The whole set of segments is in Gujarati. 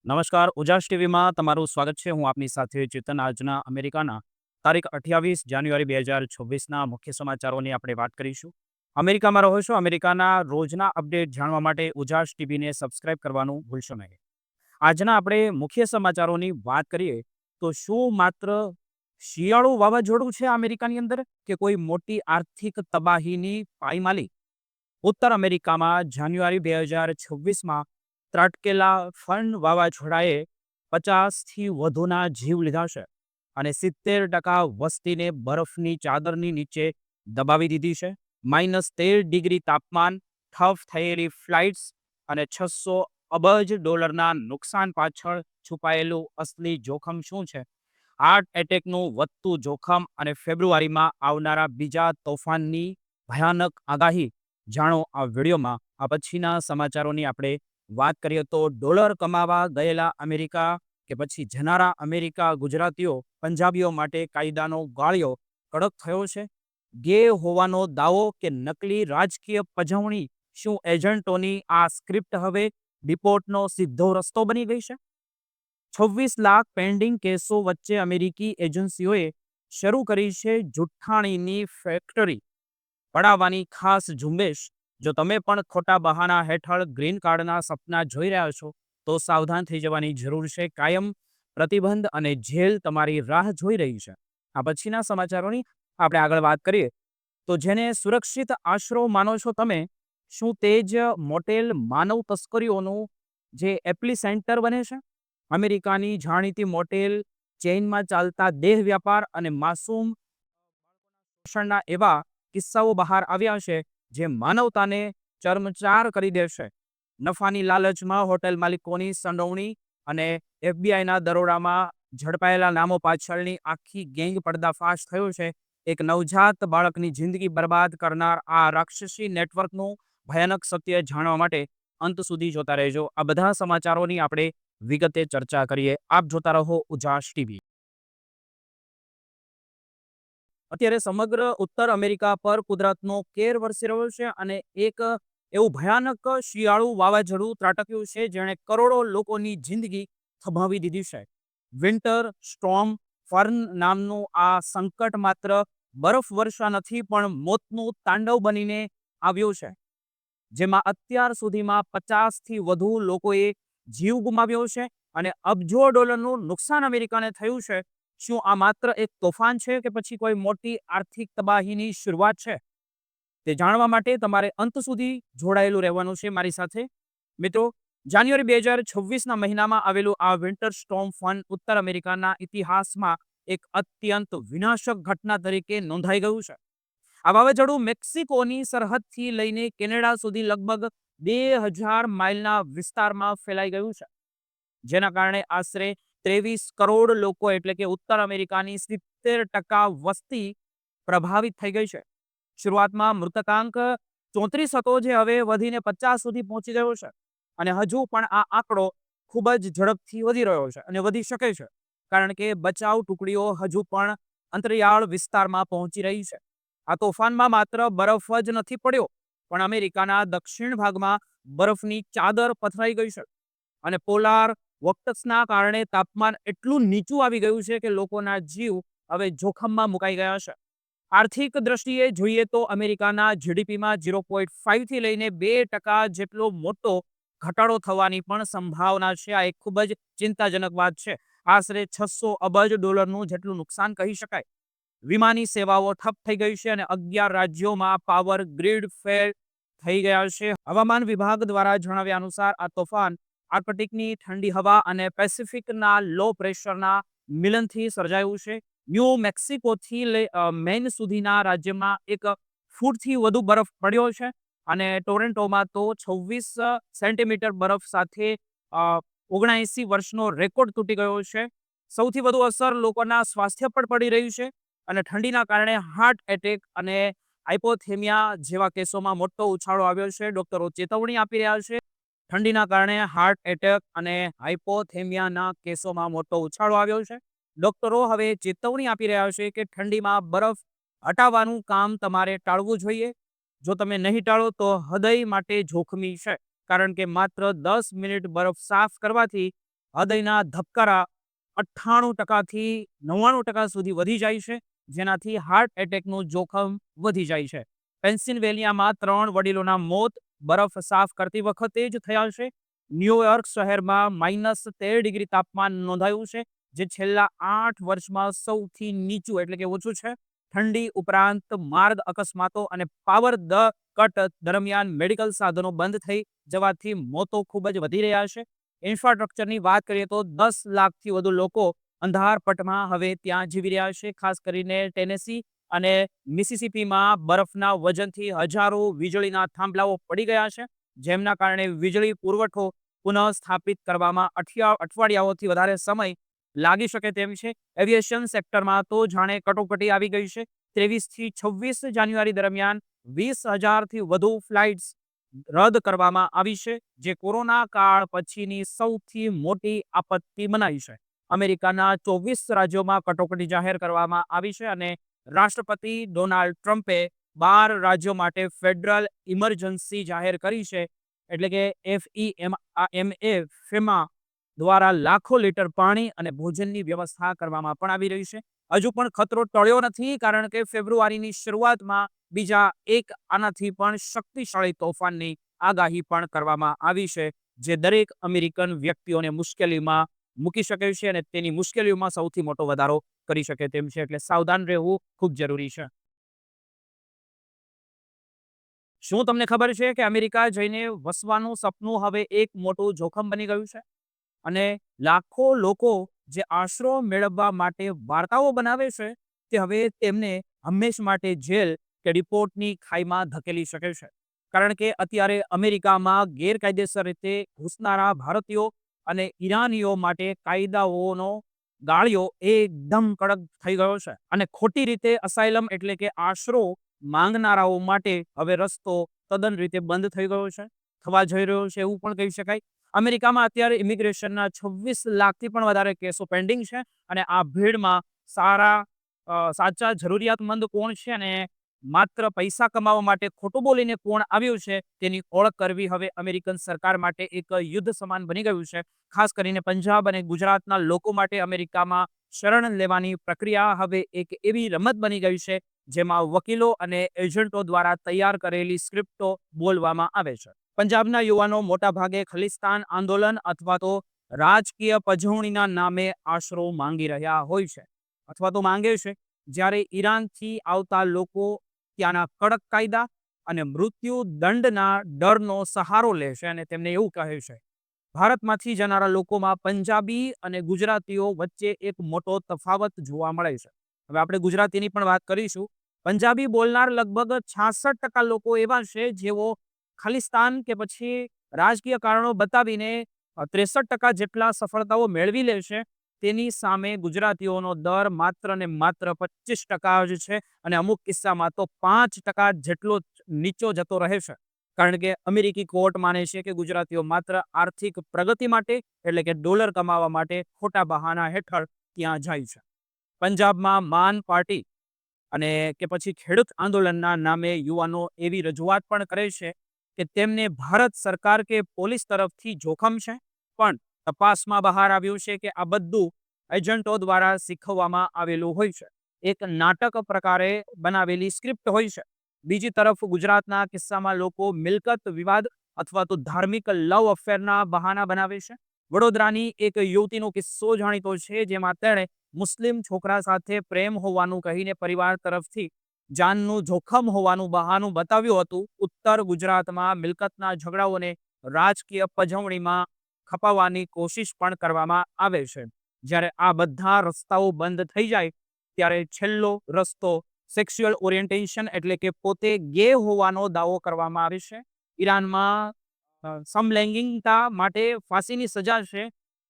નમસ્કાર ઉજાસ ટીવીમાં તમારું સ્વાગત છે. હું આપની સાથે ચેતન. આજના અમેરિકાના તારીખ 28 જાન્યુઆરી 2026ના મુખ્ય સમાચારોની આપણે વાત કરીશું. અમેરિકામાં રહો છો, અમેરિકાના રોજના અપડેટ જાણવા માટે ઉજાસ ટીવીને સબસ્ક્રાઇબ કરવાનું ભૂલશો નહીં. આજના આપણે મુખ્ય સમાચારોની વાત કરીએ તો શું માત્ર શિયાળુ વાવાઝોડું છે અમેરિકાની અંદર કે કોઈ મોટી આર્થિક તબાહીની પાયમાલી? ઉત્તર અમેરિકામાં જાન્યુઆરી 2026માં ત્રાટકેલા ફન વાવાઝોડાએ 50થી વધુના જીવ લીધા છે અને 70% વસ્તીને બરફની ચાદરની નીચે દબાવી દીધી છે. -13 ડિગ્રી તાપમાન, ઠપ થયેલી ફ્લાઇટ્સ અને $600 અબજ નુકસાન પાછળ છુપાયેલું અસલી જોખમ શું છે? હાર્ટ એટેકનું વધતું જોખમ અને ફેબ્રુઆરીમાં આવનારા બીજા તોફાનની ભયાનક આગાહી. જાણો આ વિડીયોમાં. આ પછીના સમાચારોની આપણે વાત કરીએ તો ડોલર કમાવા ગયેલા અમેરિકા કે પછી જનારા અમેરિકા ગુજરાતીઓ પંજાબીઓ માટે કાયદાનો ગાળિયો કડક થયો છે. ગે હોવાનો દાવો કે નકલી રાજકીય પજવણી? શું એજન્ટોની આ સ્ક્રિપ્ટ હવે ડિપોર્ટનો સીધો રસ્તો બની ગઈ છે? 26 લાખ પેન્ડિંગ કેસો વચ્ચે અમેરિકી એજન્સીઓએ શરૂ કરી છે જુઠ્ઠાણીની ફેક્ટરી પડાવવાની ખાસ ઝુંબેશ. જો તમે પણ ખોટા બહાના હેઠળ ગ્રીન કાર્ડના સપના જોઈ રહ્યા છો તો સાવધાન થઈ જવાની જરૂર છે. કાયમ પ્રતિબંધ અને જેલ તમારી રાહ જોઈ રહી છે. આ પછીના સમાચારોની આપણે આગળ વાત કરીએ તો જેને સુરક્ષિત આશરો માનો છો તમે, શું તે જ મોટેલ માનવ તસ્કરીઓનું જે એપ્લી સેન્ટર બને છે? અમેરિકાની જાણીતી મોટેલ ચેઇનમાં ચાલતા દેહ વ્યાપાર અને માસૂમ શોષણના એવા કિસ્સાઓ બહાર આવ્યા છે જે માનવતાને ચરમચાર કરી દેશે. નફાની લાલચમાં હોટેલ માલિકોની સંડોવણી અને એફબીઆઈના દરોડામાં ઝડપાયેલા નામો પાછળની આખી ગેંગ પર્દાફાશ થયો છે. એક નવજાત બાળકની જિંદગી બરબાદ કરનાર આ રાક્ષસી નેટવર્કનું ભયાનક સત્ય જાણવા માટે અંત સુધી જોતા રહેજો. આ બધા સમાચારોની આપણે વિગતે ચર્ચા કરીએ. આપ જોતા રહો ઉજાસ ટીવી. અત્યારે સમગ્ર ઉત્તર અમેરિકા પર કુદરતનો કેર વરસી રહ્યો છે અને એક એવું ભયાનક શિયાળુ વાવાઝોડું ત્રાટક્યું છે જેણે કરોડો લોકોની જિંદગી થંભાવી દીધી છે. વિન્ટર સ્ટોર્મ ફર્ન નામનું આ સંકટ માત્ર બરફ વર્ષા નથી પણ મોતનું તાંડવ બનીને આવ્યું છે, જેમાં અત્યાર સુધીમાં 50થી વધુ લોકોએ જીવ ગુમાવ્યો છે અને અબજો ડોલરનું નુકસાન અમેરિકાને થયું છે. શું આ માત્ર એક તોફાન છે કે પછી કોઈ મોટી આર્થિક તબાહીની શરૂઆત છે? તે જાણવા માટે તમારે અંત સુધી જોડાયેલું રહેવાનું છે મારી સાથે. મિત્રો, જાન્યુઆરી 2026ના મહિનામાં આવેલું આ વિન્ટર સ્ટોર્મ ફન ઉત્તર અમેરિકાના ઇતિહાસમાં એક અત્યંત વિનાશક ઘટના તરીકે નોંધાઈ ગયું છે. આ વાવાઝોડું મેક્સિકોની સરહદથી લઈને કેનેડા સુધી લગભગ 2000 માઇલના વિસ્તારમાં ફેલાઈ ગયું છે, જેના કારણે આશરે 23 કરોડ લોકો એટલે કે ઉત્તર અમેરિકાની 70% વસ્તી પ્રભાવિત થઈ ગઈ છે. શરૂઆતમાં મૃતકાંક 34 હતો જે હવે વધીને 50 સુધી પહોંચી ગયો છે અને હજુ પણ આ આંકડો ખૂબ જ ઝડપથી વધી રહ્યો છે અને વધી શકે છે કારણ કે બચાવ ટુકડીઓ હજુ પણ અંતરિયાળ વિસ્તારમાં પહોંચી રહી છે. આ તોફાનમાં માત્ર બરફ જ નથી પડ્યો પણ અમેરિકાના દક્ષિણ ભાગમાં બરફની ચાદર પથરાઈ ગઈ છે અને પોલાર વોર્ટેક્સના કારણે તાપમાન એટલું નીચું આવી ગયું છે કે લોકોના જીવ હવે જોખમમાં મુકાઈ ગયા છે. આર્થિક દ્રષ્ટિએ જોઈએ તો અમેરિકાના જીડીપીમાં 0.5 થી લઈને 2% જેટલો મોટો ઘટાડો થવાની પણ સંભાવના છે. આ એક ખૂબ જ ચિંતાજનક વાત છે. આશરે $600 અબજ જેટલું નુકસાન કહી શકાય. વિમાની સેવાઓ ઠપ થઈ ગઈ છે અને 11 રાજ્યોમાં પાવર ગ્રીડ ફેલ થઈ ગયા છે. હવામાન વિભાગ દ્વારા જણાવ્યા અનુસાર આ તોફાન આર્કટિકની ઠંડી હવા અને પેસિફિકના લો પ્રેશરના મિલનથી સર્જાયું છે. ન્યૂ મેક્સિકોથી મેન સુધીના રાજ્યમાં 1 ફૂટથી વધુ બરફ પડ્યો છે અને ટોરેન્ટોમાં તો 26 સેન્ટીમીટર બરફ સાથે 79 વર્ષનો રેકોર્ડ તૂટી ગયો છે. સૌથી વધુ અસર લોકોના સ્વાસ્થ્ય પર પડી રહી છે અને ઠંડીના કારણે હાર્ટ એટેક અને હાઇપોથેમિયા જેવા કેસોમાં મોટો ઉછાળો આવ્યો છે. ડોક્ટરો ચેતવણી આપી રહ્યા છે. ઠંડીના કારણે હાર્ટ એટેક અને હાઇપોથેમિયાના કેસોમાં મોટો ઉછાળો આવ્યો છે. ડોક્ટરો હવે ચેતવણી આપી રહ્યા છે કે ઠંડીમાં બરફ હટાવવાનું કામ તમારે ટાળવું જોઈએ. જો તમે નહીં ટાળો તો હૃદય માટે જોખમી છે કારણ કે માત્ર 10 મિનિટ બરફ સાફ કરવાથી હૃદયના ધબકારા 98% થી 99% સુધી વધી જાય છે, જેનાથી હાર્ટ એટેકનું જોખમ વધી જાય છે. પેન્સિલ્વેનિયામાં 3 વડીલોના મોત બરફ સાફ કરતી વખતે જ થયા છે. ન્યુયોર્ક શહેરમાં -13 ડિગ્રી તાપમાન નોંધાયું છે, જે છેલ્લા 8 વર્ષમાં સૌથી નીચું એટલે કે ઓછું છે. ઠંડી ઉપરાંત માર્ગ અકસ્માતો અને પાવર કટ દરમિયાન મેડિકલ સાધનો બંધ થઈ જવાથી મોતો ખૂબ જ વધી રહ્યા છે. ઇન્ફ્રાસ્ટ્રક્ચરની વાત કરીએ તો 10 લાખથી વધુ લોકો અંધારપટમાં હવે ત્યાં જીવી રહ્યા છે. ખાસ કરીને ટેનેસી અને મિસિસિપીમાં બરફના વજનથી હજારો વીજળીના થાંભલાઓ પડી ગયા છે, જેમના કારણે વીજળી પુરવઠો પુનઃસ્થાપિત કરવામાં અઠવાડિયાઓથી વધારે સમય લાગી શકે તેમ છે. એવિએશન સેક્ટરમાં તો જાણે કટોકટી આવી ગઈ છે. 23 થી 26 જાન્યુઆરી દરમિયાન 20,000થી વધુ ફ્લાઇટ્સ રદ કરવામાં આવી છે, જે કોરોના કાળ પછીની સૌથી મોટી આપત્તિ મનાઈ છે. અમેરિકાના 24 રાજ્યોમાં કટોકટી જાહેર કરવામાં આવી છે અને રાષ્ટ્રપતિ ડોનાલ્ડ ટ્રમ્પે 12 રાજ્યો માટે ફેડરલ ઇમરજન્સી જાહેર કરી છે. એટલે કે ફેમા દ્વારા લાખો લીટર પાણી અને ભોજનની વ્યવસ્થા કરવામાં પણ આવી રહી છે. હજુ પણ ખતરો ટળ્યો નથી, કારણ કે ફેબ્રુઆરીની શરૂઆતમાં બીજા એક આનાથી પણ શક્તિશાળી તોફાનની આગાહી પણ કરવામાં આવી છે, જે દરેક અમેરિકન વ્યક્તિઓને મુશ્કેલીમાં મૂકી શકે છે અને તેની મુશ્કેલીઓમાં સૌથી મોટો વધારો કરી શકે તેમ છે. એટલે સાવધાન રહેવું ખૂબ જરૂરી છે. શું તમને ખબર છે કે અમેરિકા જઈને વસવાનું સપનું હવે એક મોટું જોખમ બની ગયું છે? અને લાખો લોકો જે આશરો મેળવવા માટે વાર્તાઓ બનાવે છે, તે હવે તેમને હંમેશ માટે જેલ કે ડિપોર્ટની ખાઈમાં ધકેલી શકે છે. કારણ કે અત્યારે અમેરિકામાં ગેરકાયદેસર રીતે ઘૂસનારા ભારતીયો અને ઈરાનીઓ માટે કાયદાઓનો ગાળિયો એકદમ કડક થઈ ગયો છે અને ખોટી રીતે અસાયલમ એટલે કે આશરો માંગનારાઓ માટે હવે રસ્તો તદ્દન રીતે બંધ થઈ ગયો છે, થવા જઈ રહ્યો છે એવું પણ કહી શકાય. અમેરિકામાં અત્યારે ઇમિગ્રેશનના 26 લાખથી પણ વધારે કેસો પેન્ડિંગ છે અને આ ભીડમાં સાચા જરૂરિયાતમંદ કોણ છે અને માત્ર પૈસા કમાવા માટે ખોટું બોલીને કોણ આવ્યું છે, તેની ઓળખ કરવી હવે અમેરિકન સરકાર માટે એક યુદ્ધ સમાન બની ગયું છે. ખાસ કરીને પંજાબ અને ગુજરાતના લોકો માટે અમેરિકામાં શરણ લેવાની પ્રક્રિયા હવે એક એવી રમત બની ગઈ છે, જેમાં વકીલો અને એજન્ટો દ્વારા તૈયાર કરેલી સ્ક્રિપ્ટો બોલવામાં આવે છે. પંજાબના યુવાનો મોટાભાગે ખલિસ્તાન આંદોલન અથવા તો રાજકીય પજવણીના નામે આશરો માંગી રહ્યા હોય છે અથવા તો માંગે છે, જ્યારે ઈરાનથી આવતા લોકો ત્યાંના કડક કાયદા અને મૃત્યુ દંડના ડરનો સહારો લે છે અને તેમને એવું કહે છે. ભારતમાંથી જનારા લોકોમાં પંજાબી અને ગુજરાતીઓ વચ્ચે એક મોટો તફાવત જોવા મળે છે. હવે આપણે ગુજરાતીની પણ વાત કરીશું. પંજાબી બોલનાર લગભગ 66% લોકો એવા છે જેઓ ખાલિસ્તાન કે પછી રાજકીય કારણો બતાવીને 63% જેટલા સફળતાઓ મેળવી લે છે. તેની સામે ગુજરાતીઓનો દર માત્ર ને માત્ર 25% જ છે અને અમુક કિસ્સામાં તો 5% જેટલો નીચો જતો રહે છે. કારણ કે અમેરિકી કોર્ટ માને છે કે ગુજરાતીઓ માત્ર આર્થિક પ્રગતિ માટે એટલે કે ડોલર કમાવા માટે ખોટા બહાના હેઠળ ત્યાં જાય છે. પંજાબમાં માન પાર્ટી અને કે પછી ખેડૂત આંદોલનના નામે યુવાનો એવી રજૂઆત પણ કરે છે કે તેમને ભારત સરકાર કે પોલીસ તરફથી જોખમ છે, પણ તપાસમાં બહાર આવ્યું છે કે આ બધું એજન્ટો દ્વારા શીખવવામાં આવેલું હોય છે. એક નાટક પ્રકારે બનાવેલી સ્ક્રિપ્ટ હોય છે. બીજી તરફ ગુજરાતના કિસ્સામાં લોકો મિલકત વિવાદ અથવા તો ધાર્મિક લવ અફેરના બહાના બનાવે છે. વડોદરાની એક યુવતીનો કિસ્સો જાણીતો છે, જેમાં તેણે મુસ્લિમ છોકરા સાથે પ્રેમ હોવાનું કહીને પરિવાર તરફથી જાનનું જોખમ હોવાનું બહાનું બતાવ્યું હતું. ઉત્તર ગુજરાતમાં મિલકતના ઝઘડાઓને રાજકીય પજવણીમાં ખપાવવાની કોશિશ પણ કરવામાં આવે છે. જ્યારે આ બધા રસ્તાઓ બંધ થઈ જાય, ત્યારે છેલ્લો રસ્તો સેક્સ્યુઅલ ઓરિએન્ટેશન એટલે કે પોતે ગે હોવાનો દાવો કરવામાં આવે છે. ઈરાનમાં સમલૈંગિકતા માટે ફાંસીની સજા છે,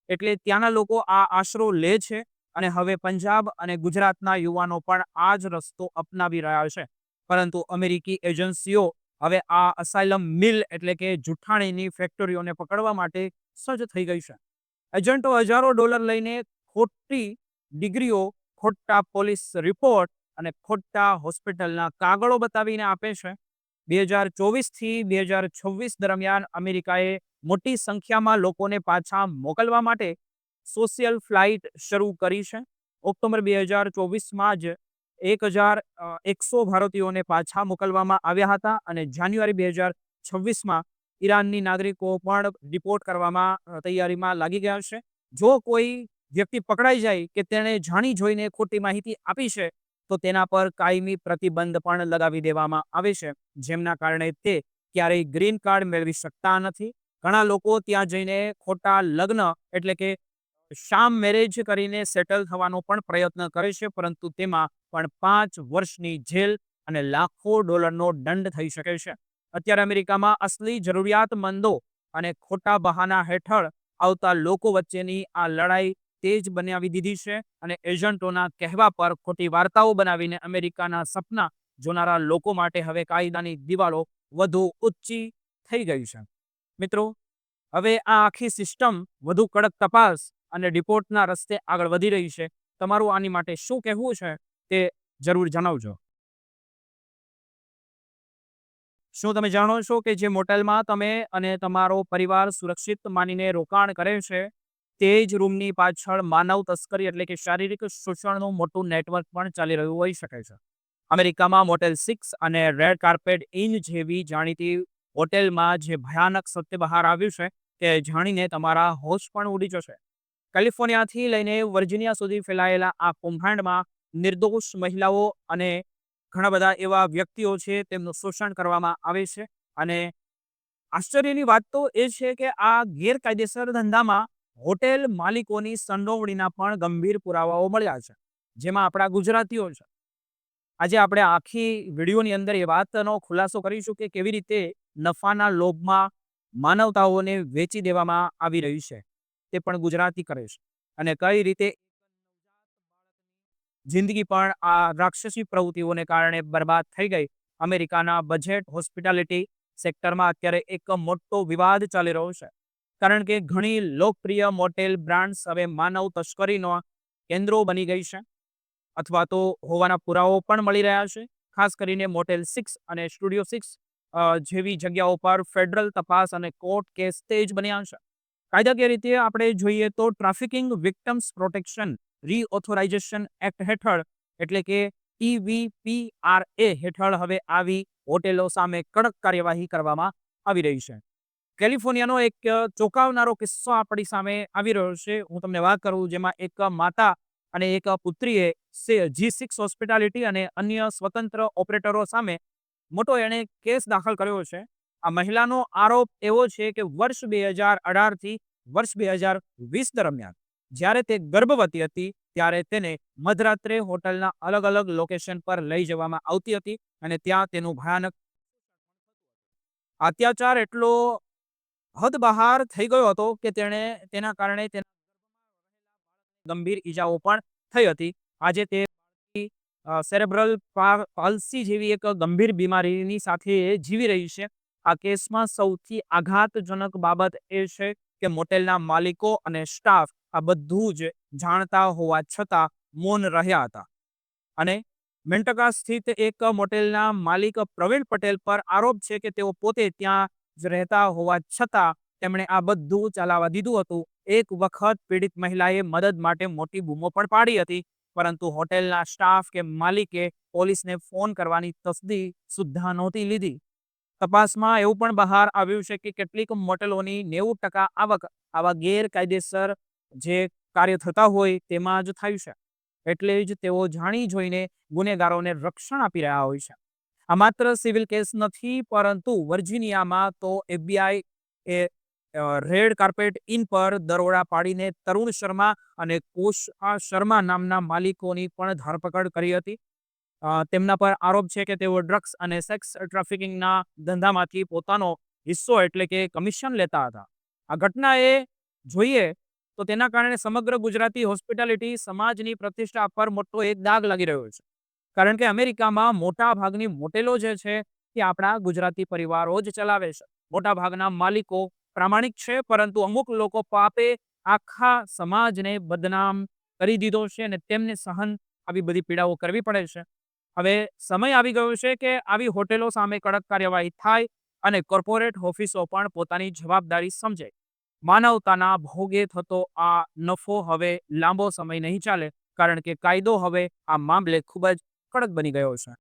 એટલે ત્યાંના લોકો આ આશરો લે છે અને હવે પંજાબ અને ગુજરાતના યુવાનો પણ આ જ રસ્તો અપનાવી રહ્યા છે. પરંતુ અમેરિકી એજન્સીઓ હવે આ અસાયલમ મિલ એટલે કે જુઠ્ઠાણીની ફેક્ટરીઓને પકડવા માટે સજ્જ થઈ ગઈ છે. એજન્ટો હજારો ડોલર લઈને ખોટી ડિગ્રીઓ, ખોટા પોલીસ રિપોર્ટ અને ખોટા હોસ્પિટલના કાગળો બતાવીને આપે છે. 2024થી 2026 દરમિયાન અમેરિકાએ મોટી સંખ્યામાં લોકોને પાછા મોકલવા માટે સોશિયલ ફ્લાઇટ શરૂ કરી છે. ઓક્ટોબર 2024માં જ 1,100 ભારતીયોને પાછા મોકલવામાં આવ્યા હતા અને જાન્યુઆરી 2026માં ઈરાનની નાગરિકો પણ ડિપોર્ટ કરવામાં તૈયારીમાં લાગી ગયા છે. જો કોઈ વ્યક્તિ પકડાઈ જાય કે તેણે જાણી જોઈને ખોટી માહિતી આપી છે તો તેના પર કાયમી પ્રતિબંધ પણ લગાવી દેવામાં આવે છે, જેમના કારણે તે ક્યારેય ગ્રીન કાર્ડ મેળવી શકતા નથી. ઘણા લોકો ત્યાં જઈને ખોટા લગ્ન એટલે કે શામ મેરેજ કરીને સેટલ થવાનો પણ પ્રયત્ન કરે છે, પરંતુ તેમાં પણ 5 વર્ષની જેલ અને લાખો ડોલરનો દંડ થઈ શકે છે. અત્યારે અમેરિકામાં અસલી જરૂરિયાતમંદો અને ખોટા બહાના હેઠળ આવતા લોકો વચ્ચેની આ લડાઈ તેજ બનાવી દીધી છે અને એજન્ટોના કહેવા પર ખોટી વાર્તાઓ બનાવીને અમેરિકાના સપના જોનારા લોકો માટે હવે કાયદાની દિવાલો વધુ ઊંચી થઈ ગઈ છે. મિત્રો, હવે આ આખી સિસ્ટમ વધુ કડક તપાસ અને રિપોર્ટના રસ્તે આગળ વધી રહી છે. તમારું આની માટે શું કહેવું છે તે જરૂર જણાવજો. શું તમે જાણો છો કે જે મોટેલમાં તમે અને તમારો પરિવાર સુરક્ષિત માનીને રોકાણ કરે છે તે જ રૂમની પાછળ માનવ તસ્કરી એટલે કે શારીરિક શોષણનું મોટું નેટવર્ક પણ ચાલી રહ્યું હોઈ શકે છે. અમેરિકામાં મોટેલ 6 અને રેડ કાર્પેટ ઇન જેવી જાણીતી હોટેલમાં જે ભયાનક સત્ય બહાર આવ્યું છે તે જાણીને તમારા હોશ પણ ઉડી જશે. કેલિફોર્નિયાથી લઈને વર્જિનિયા સુધી ફેલાયેલા આ કૌભાંડમાં નિર્દોષ મહિલાઓ અને ઘણા બધા એવા વ્યક્તિઓ છે તેમનું શોષણ કરવામાં આવે છે અને આશ્ચર્યની વાત તો એ છે કે આ ગેરકાયદેસર ધંધામાં હોટેલ માલિકોની સંડોવણીના પણ ગંભીર પુરાવાઓ મળ્યા છે, જેમાં આપણા ગુજરાતીઓ છે. આજે આપણે આખી વિડીયોની અંદર એ વાતનો ખુલાસો કરીશું કે કેવી રીતે નફાના લોભમાં માનવતાઓને વેચી દેવામાં આવી રહી છે, તે પણ ગુજરાતી કરે છે અને કઈ રીતે જિંદગી પણ આ રાક્ષસી પ્રવૃત્તિઓને કારણે બરબાદ થઈ ગઈ. અમેરિકાના બજેટ હોસ્પિટાલિટી સેક્ટરમાં અત્યારે એક મોટો વિવાદ ચાલી રહ્યો છે, કારણ કે ઘણી લોકપ્રિય મોટેલ બ્રાન્ડ્સ હવે માનવ તસ્કરીનો કેન્દ્રો બની ગઈ છે અથવા તો હોવાના પુરાવો પણ મળી રહ્યા છે. ખાસ કરીને મોટેલ 6 અને સ્ટુડિયો 6 જેવી જગ્યાઓ પર ફેડરલ તપાસ અને કોર્ટ કેસ તેજ બન્યા છે. કાયદાકીય રીતે આપણે જોઈએ તો ટ્રાફિકિંગ વિક્ટિમ્સ પ્રોટેક્શન રીઓથોરાઇઝેશન એક્ટ હેઠળ એટલે કે TVPRA હેઠળ હવે આવી હોટેલો સામે કડક કાર્યવાહી કરવામાં આવી રહી છે. કેલિફોર્નિયાનો એક ચોંકાવનારો કિસ્સો આપણી સામે આવી રહ્યો છે. હું તમને વાત કરું જેમાં એક માતા અને એક પુત્રીએ G6 હોસ્પિટાલિટી અને અન્ય સ્વતંત્ર ઓપરેટરો સામે મોટો એણે કેસ દાખલ કર્યો છે. આ મહિલાનો આરોપ એવો છે કે વર્ષ 2018થી વર્ષ 2020 દરમિયાન જ્યારે તે ગર્ભવતી હતી ત્યારે તેને મધરાત્રે હોટલના અલગ અલગ લોકેશન પર લઈ જવામાં આવતી હતી અને ત્યાં તેનું ભયાનક અત્યાચાર એટલો હદ બહાર થઈ ગયો હતો કે તેના કારણે ગંભીર ઈજાઓ પણ થઈ હતી. આજે તે સેરેબ્રલ પાલ્સી જેવી એક ગંભીર બીમારીની સાથે જીવી રહી છે. આ કેસમાં સૌથી આઘાતજનક બાબત એ છે કે મોટેલના માલિકો અને સ્ટાફ આ બધું જ જાણતા હોવા છતાં મૌન રહ્યા હતા અને મેન્ટકા સ્થિત એક મોટેલના માલિક પ્રવીણ પટેલ પર આરોપ છે કે તેઓ પોતે ત્યાં જ રહેતા હોવા છતાં તેમણે આ બધું ચલાવવા દીધું હતું. એક વખત પીડિત મહિલાએ મદદ માટે મોટી બૂમો પણ પાડી હતી, પરંતુ હોટેલના સ્ટાફ કે માલિકે પોલીસને ફોન કરવાની તસ્દી સુદ્ધા નહોતી લીધી. તપાસમાં એવું પણ બહાર આવ્યું છે કે કેટલીક મોટેલોની 90% આવક આવા ગેરકાયદેસર જે કાર્ય થતા હોય તેમાં જ થાય છે. એટલે જ તેઓ જાણી જોઈને ગુનેગારોને રક્ષણ આપી રહ્યા હોય છે. આ માત્ર સિવિલ કેસ નથી, પરંતુ વર્જિનિયામાં તો FBI A red carpet in પર દરોડા પાડીને તરુણ શર્મા અને કોશા શર્મા નામના માલિકોની પણ ધરપકડ કરી હતી. તેમના પર આરોપ છે કે તેઓ ડ્રગ્સ અને સેક્સ ટ્રાફિકિંગના ધંધામાંથી પોતાનો હિસ્સો એટલે કે કમિશન લેતા હતા. આ ઘટનાએ જોઈએ તો તેના કારણે સમગ્ર ગુજરાતી હોસ્પિટાલિટી સમાજની પ્રતિષ્ઠા પર મોટો એક દાગ લાગી રહ્યો છે, કારણ કે અમેરિકામાં મોટા ભાગની મોટેલો જે છે તે આપણા ગુજરાતી પરિવારો જ ચલાવે છે. મોટા ભાગના માલિકો પ્રામાણિક છે, પરંતુ અમુક લોકો પાપે આખા સમાજને બદનામ કરી દીધો છે અને તેમને સહન આવી બધી પીડાઓ કરવી પડે છે. હવે સમય આવી ગયો છે કે આવી હોટેલો સામે કડક કાર્યવાહી થાય અને કોર્પોરેટ ઓફિસો પણ પોતાની જવાબદારી સમજે. માનવતાના ભોગે થતો આ નફો હવે લાંબો સમય નહીં ચાલે, કારણ કે કાયદો હવે આ મામલે ખૂબ જ કડક બની ગયો છે.